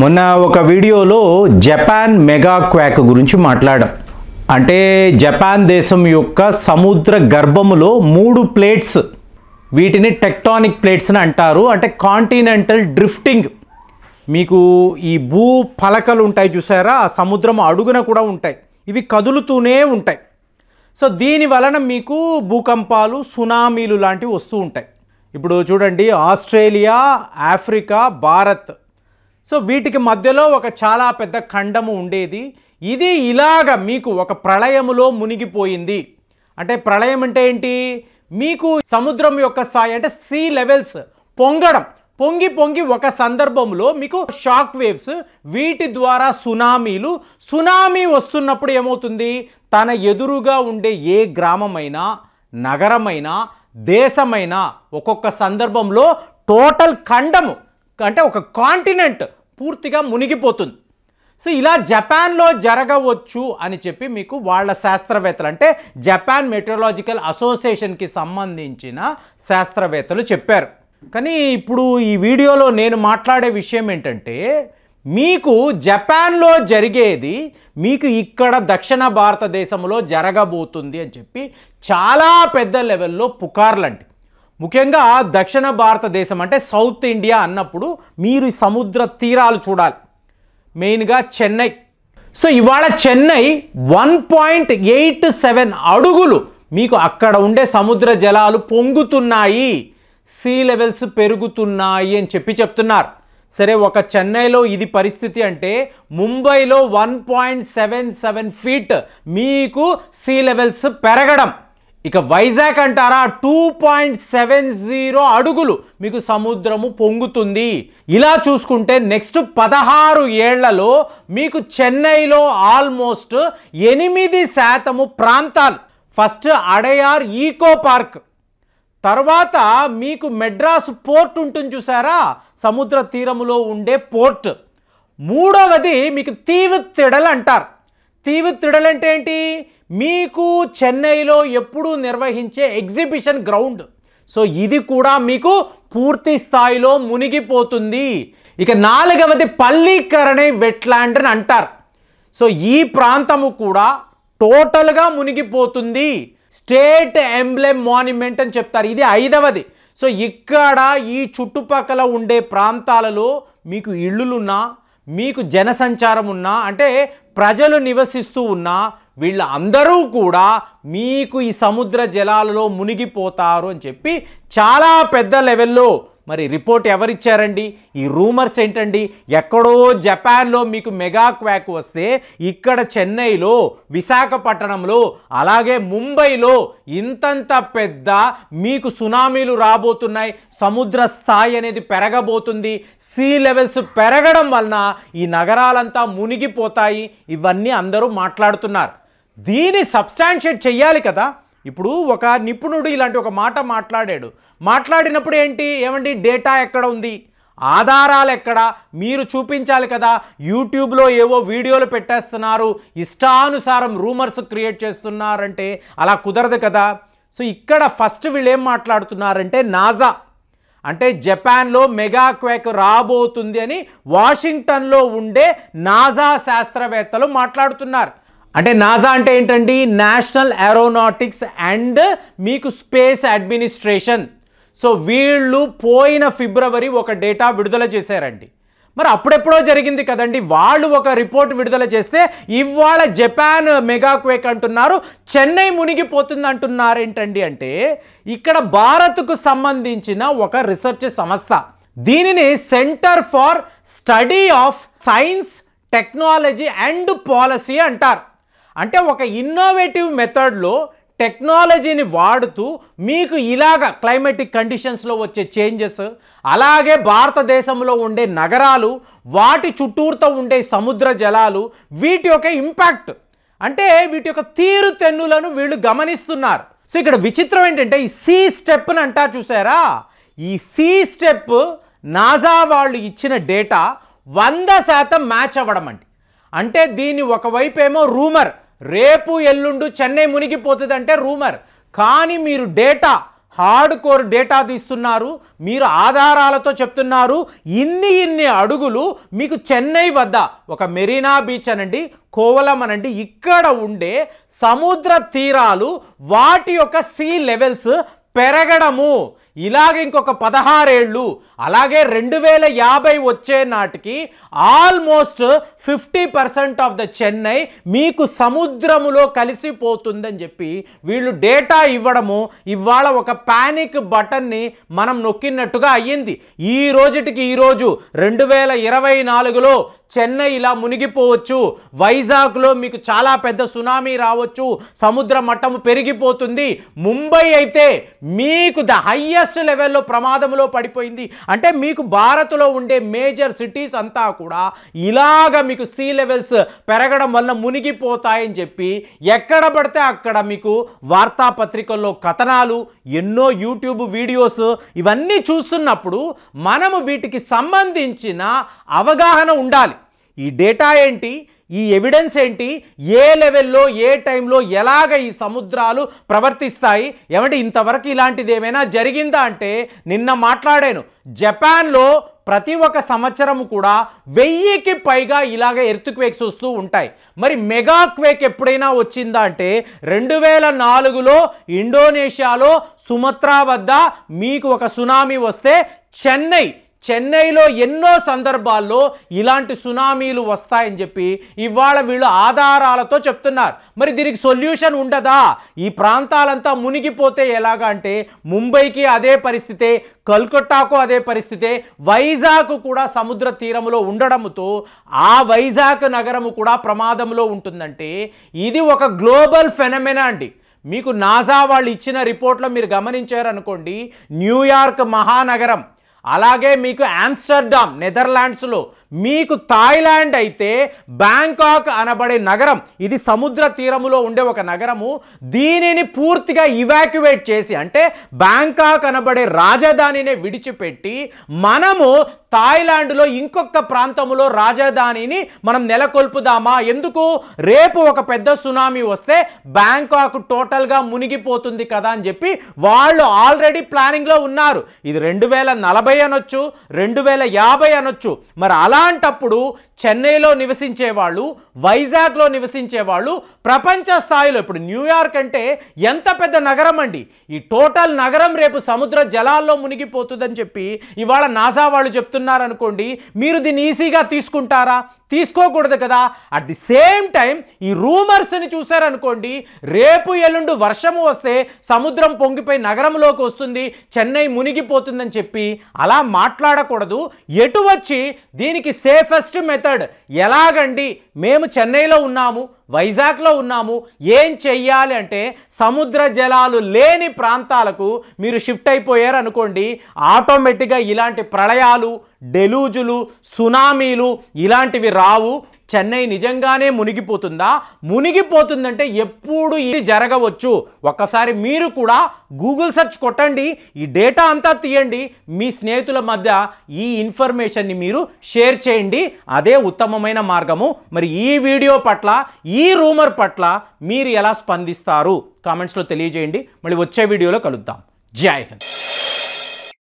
మొన్న ఒక వీడియోలో జపాన్ మెగా క్వాక్ గురించి మాట్లాడాం. అంటే జపాన్ దేశం యొక్క సముద్ర గర్భములో 3 ప్లేట్స్, వీటిని టెక్టానిక్ ప్లేట్స్ అని అంటారు. అంటే కాంటినెంటల్ డ్రిఫ్టింగ్. మీకు ఈ భూ ఫలకలు ఉంటాయి చూసారా, ఆ సముద్రం అడుగున కూడా ఉంటాయి, ఇవి కదులుతూనే ఉంటాయి. సో దీని వలన మీకు భూకంపాలు, సునామీలు లాంటివి వస్తూ ఉంటాయి. ఇప్పుడు చూడండి, ఆస్ట్రేలియా, ఆఫ్రికా, భారత్, సో వీటికి మధ్యలో ఒక చాలా పెద్ద ఖండము ఉండేది. ఇది ఇలాగ మీకు ఒక ప్రళయములో మునిగిపోయింది. అంటే ప్రళయం అంటే ఏంటి, మీకు సముద్రం యొక్క స్థాయి అంటే సీ లెవెల్స్ పొంగడం, పొంగి పొంగి ఒక సందర్భంలో మీకు షాక్ వేవ్స్, వీటి ద్వారా సునామీలు. సునామీ వస్తున్నప్పుడు ఏమవుతుంది, తన ఎదురుగా ఉండే ఏ గ్రామమైనా, నగరమైనా, దేశమైనా ఒక్కొక్క సందర్భంలో టోటల్ ఖండము అంటే ఒక కాంటినెంట్ పూర్తిగా మునిగిపోతుంది. సో ఇలా జపాన్లో జరగవచ్చు అని చెప్పి మీకు వాళ్ళ శాస్త్రవేత్తలు, అంటే జపాన్ మెటీరియాలజికల్ అసోసియేషన్కి సంబంధించిన శాస్త్రవేత్తలు చెప్పారు. కానీ ఇప్పుడు ఈ వీడియోలో నేను మాట్లాడే విషయం ఏంటంటే, మీకు జపాన్లో జరిగేది మీకు ఇక్కడ దక్షిణ భారతదేశంలో జరగబోతుంది అని చెప్పి చాలా పెద్ద లెవెల్లో పుకార్లండి. ముఖ్యంగా దక్షిణ భారతదేశం అంటే సౌత్ ఇండియా అన్నప్పుడు మీరు ఈ సముద్ర తీరాలు చూడాలి, మెయిన్గా చెన్నై. సో ఇవాళ చెన్నై 1.87 అడుగులు మీకు అక్కడ ఉండే సముద్ర జలాలు పొంగుతున్నాయి, సీ లెవెల్స్ పెరుగుతున్నాయి అని చెప్తున్నారు. సరే, ఒక చెన్నైలో ఇది పరిస్థితి అంటే ముంబైలో 1.77 ఫీట్ మీకు సీ లెవెల్స్ పెరగడం. ఇక వైజాగ్ అంటారా, 2.70 అడుగులు మీకు సముద్రము పొంగుతుంది. ఇలా చూసుకుంటే నెక్స్ట్ 16 ఏళ్లలో మీకు చెన్నైలో ఆల్మోస్ట్ 8% ప్రాంతాలు, ఫస్ట్ అడయార్ ఈకో పార్క్, తర్వాత మీకు మెడ్రాస్ పోర్ట్ ఉంటుంది చూసారా, సముద్ర తీరములో ఉండే పోర్ట్, మూడవది మీకు తీవితిడల్ అంటారు. తీవితిడల్ అంటే ఏంటి, మీకు చెన్నైలో ఎప్పుడూ నిర్వహించే ఎగ్జిబిషన్ గ్రౌండ్. సో ఇది కూడా మీకు పూర్తి స్థాయిలో మునిగిపోతుంది. ఇక నాలుగవది పల్లీకరణై వెట్లాండ్ అని అంటారు. సో ఈ ప్రాంతము కూడా టోటల్గా మునిగిపోతుంది. స్టేట్ ఎంబ్లెమ్ మాన్యుమెంట్ అని చెప్తారు, ఇది ఐదవది. సో ఇక్కడ ఈ చుట్టుపక్కల ఉండే ప్రాంతాలలో మీకు ఇళ్ళులున్నా, మీకు జనసంచారం ఉన్నా, అంటే ప్రజలు నివసిస్తూ ఉన్నా, వీళ్ళందరూ కూడా మీకు ఈ సముద్ర జలాలలో మునిగిపోతారు అని చెప్పి చాలా పెద్ద లెవెల్లో మరి రిపోర్ట్ ఎవరిచ్చారండి? ఈ రూమర్స్ ఏంటండి, ఎక్కడో జపాన్లో మీకు మెగా క్వాక్ వస్తే ఇక్కడ చెన్నైలో, విశాఖపట్నంలో, అలాగే ముంబైలో ఇంతంత పెద్ద మీకు సునామీలు రాబోతున్నాయి, సముద్ర స్థాయి అనేది పెరగబోతుంది, సీ లెవెల్స్ పెరగడం వలన ఈ నగరాలంతా మునిగిపోతాయి, ఇవన్నీ అందరూ మాట్లాడుతున్నారు. దీన్ని సబ్స్టాన్షియేట్ చెయ్యాలి కదా. ఇప్పుడు ఒక నిపుణుడు ఇలాంటి ఒక మాట మాట్లాడినప్పుడు ఏమండి డేటా ఎక్కడ ఉంది, ఆధారాలు ఎక్కడ, మీరు చూపించాలి కదా. యూట్యూబ్లో ఏవో వీడియోలు పెట్టేస్తున్నారు, ఇష్టానుసారం రూమర్స్ క్రియేట్ చేస్తున్నారంటే అలా కుదరదు కదా. సో ఇక్కడ ఫస్ట్ వీళ్ళు ఏం మాట్లాడుతున్నారంటే, నాసా అంటే జపాన్లో మెగా క్వాక్ రాబోతుంది అని వాషింగ్టన్లో ఉండే నాసా శాస్త్రవేత్తలు మాట్లాడుతున్నారు. అంటే నాసా అంటే ఏంటండి, నేషనల్ ఏరోనాటిక్స్ అండ్ మీకు స్పేస్ అడ్మినిస్ట్రేషన్. సో వీళ్ళు పోయిన ఫిబ్రవరి ఒక డేటా విడుదల చేశారండి. మరి అప్పుడెప్పుడో జరిగింది కదండి, వాళ్ళు ఒక రిపోర్ట్ విడుదల చేస్తే ఇవాళ జపాన్ మెగా క్వేక్ అంటున్నారు, చెన్నై మునిగిపోతుంది అంటున్నారు. ఏంటండి అంటే, ఇక్కడ భారత్కు సంబంధించిన ఒక రీసెర్చ్ సంస్థ, దీనిని centre for study of science, technology and policy అంటారు. అంటే ఒక ఇన్నోవేటివ్ మెథడ్లో టెక్నాలజీని వాడుతూ మీకు ఇలాగ క్లైమేటిక్ కండిషన్స్లో వచ్చే చేంజెస్, అలాగే భారతదేశంలో ఉండే నగరాలు, వాటి చుట్టూరుతో ఉండే సముద్ర జలాలు, వీటి యొక్క ఇంపాక్ట్, అంటే వీటి యొక్క తీరుతెన్నులను వీళ్ళు గమనిస్తున్నారు. సో ఇక్కడ విచిత్రం ఏంటంటే, ఈ సీ స్టెప్ని అంటారు చూసారా, ఈ సీ స్టెప్ నాసా వాళ్ళు ఇచ్చిన డేటా 100% మ్యాచ్ అవ్వడం అండి. అంటే దీన్ని ఒకవైపు ఏమో రూమర్, రేపు ఎల్లుండు చెన్నై మునిగిపోతుంది అంటే రూమర్, కానీ మీరు డేటా హార్డ్ కోర్ డేటా తీస్తున్నారు, మీరు ఆధారాలతో చెప్తున్నారు. ఇన్ని అడుగులు మీకు చెన్నై వద్ద ఒక మెరీనా బీచ్ అనండి, కోవలం అనండి, ఇక్కడ ఉండే సముద్ర తీరాలు వాటి యొక్క సీ లెవెల్స్ పెరగడము ఇలాగ ఇంకొక 16 ఏళ్ళు, అలాగే 2050 వచ్చే నాటికి ఆల్మోస్ట్ 50% ఆఫ్ ద చెన్నై మీకు సముద్రములో కలిసిపోతుందని చెప్పి వీళ్ళు డేటా ఇవ్వడము ఇవాళ ఒక పానిక్ బటన్ని మనం నొక్కినట్టుగా అయ్యింది. ఈ రోజుటికి ఈరోజు 2024లో చెన్నై ఇలా మునిగిపోవచ్చు, వైజాగ్లో మీకు చాలా పెద్ద సునామీ రావచ్చు, సముద్ర మట్టం పెరిగిపోతుంది, ముంబై అయితే మీకు ద హైయెస్ట్ లెవెల్లో ప్రమాదంలో పడిపోయింది. అంటే మీకు భారత్లో ఉండే మేజర్ సిటీస్ అంతా కూడా ఇలాగ మీకు సీ లెవెల్స్ పెరగడం వల్ల మునిగిపోతాయని చెప్పి ఎక్కడ పడితే అక్కడ మీకు వార్తాపత్రికల్లో కథనాలు, ఎన్నో యూట్యూబ్ వీడియోస్ ఇవన్నీ చూస్తున్నప్పుడు మనము వీటికి సంబంధించిన అవగాహన ఉండాలి. ఈ డేటా ఏంటి, ఈ ఎవిడెన్స్ ఏంటి, ఏ లెవెల్లో ఏ టైంలో ఎలాగ ఈ సముద్రాలు ప్రవర్తిస్తాయి, ఏమంటే ఇంతవరకు ఇలాంటిది ఏమైనా జరిగిందా అంటే నిన్న మాట్లాడాను. జపాన్లో ప్రతి ఒక్క సంవత్సరం కూడా 1000కి పైగా ఇలాగ ఎర్త్క్వేక్స్ వస్తూ ఉంటాయి. మరి మెగా క్వేక్ ఎప్పుడైనా వచ్చిందా అంటే 2004లో ఇండోనేషియాలో సుమత్రా వద్ద మీకు ఒక సునామీ వస్తే చెన్నైలో ఎన్నో సందర్భాల్లో ఇలాంటి సునామీలు వస్తాయని చెప్పి ఇవాళ వీళ్ళు ఆధారాలతో చెప్తున్నారు. మరి దీనికి సొల్యూషన్ ఉండదా? ఈ ప్రాంతాలంతా మునిగిపోతే ఎలాగా అంటే ముంబైకి అదే పరిస్థితే, కల్కట్టాకు అదే పరిస్థితే, వైజాగ్ కూడా సముద్ర తీరంలో ఉండడంతో ఆ వైజాగ్ నగరము కూడా ప్రమాదంలో ఉంటుందంటే ఇది ఒక గ్లోబల్ ఫెనమెనా అండి. మీకు నాసా వాళ్ళు ఇచ్చిన రిపోర్ట్లో మీరు గమనించారనుకోండి, న్యూయార్క్ మహానగరం, అలాగే మీకు ఆమ్స్టర్డామ్ నెదర్లాండ్స్లో, మీకు థాయిలాండ్ అయితే బ్యాంకాక్ అనబడే నగరం, ఇది సముద్ర తీరములో ఉండే ఒక నగరము. దీనిని పూర్తిగా ఇవాక్యువేట్ చేసి, అంటే బ్యాంకాక్ అనబడే రాజధానిని విడిచిపెట్టి మనము థాయిలాండ్లో ఇంకొక ప్రాంతంలో రాజధానిని మనం నెలకొల్పుదామా? ఎందుకు? రేపు ఒక పెద్ద సునామీ వస్తే బ్యాంకాక్ టోటల్గా మునిగిపోతుంది కదా అని చెప్పి వాళ్ళు ఆల్రెడీ ప్లానింగ్లో ఉన్నారు. ఇది 2040 అనొచ్చు, 2050 అనొచ్చు. మరి అలాంటప్పుడు చెన్నైలో నివసించే వాళ్ళు, వైజాగ్లో నివసించే వాళ్ళు ప్రపంచ స్థాయిలో, ఇప్పుడు న్యూయార్క్ అంటే ఎంత పెద్ద నగరం అండి, ఈ టోటల్ నగరం రేపు సముద్ర జలాల్లో మునిగిపోతుందని చెప్పి ఇవాళ నాసా వాళ్ళు చెప్తున్నారు అనుకోండి, మీరు దీన్ని ఈజీగా తీసుకుంటారా? తీసుకోకూడదు కదా. అట్ ది సేమ్ టైం ఈ రూమర్స్ని చూసారనుకోండి, రేపు ఎల్లుండి వర్షము వస్తే సముద్రం పొంగిపోయి నగరంలోకి వస్తుంది, చెన్నై మునిగిపోతుందని చెప్పి అలా మాట్లాడకూడదు. ఎటు వచ్చి దీనికి సేఫెస్ట్ మెథడ్ ఎలాగండి, మేము చెన్నైలో ఉన్నాము, వైజాగ్లో ఉన్నాము, ఏం చెయ్యాలి అంటే సముద్ర జలాలు లేని ప్రాంతాలకు మీరు షిఫ్ట్ అయిపోయారు అనుకోండి, ఆటోమేటిక్గా ఇలాంటి ప్రళయాలు, డెలూజులు, సునామీలు ఇలాంటివి రావు. చెన్నై నిజంగానే మునిగిపోతుందా? మునిగిపోతుందంటే ఎప్పుడు ఇది జరగవచ్చు. ఒక్కసారి మీరు కూడా గూగుల్ సెర్చ్ కొట్టండి, ఈ డేటా అంతా తీయండి, మీ స్నేహితుల మధ్య ఈ ఇన్ఫర్మేషన్ని మీరు షేర్ చేయండి. అదే ఉత్తమమైన మార్గము. మరి ఈ వీడియో పట్ల, ఈ రూమర్ పట్ల మీరు ఎలా స్పందిస్తారు కామెంట్స్లో తెలియజేయండి. మళ్ళీ వచ్చే వీడియోలో కలుద్దాం. జై హింద్.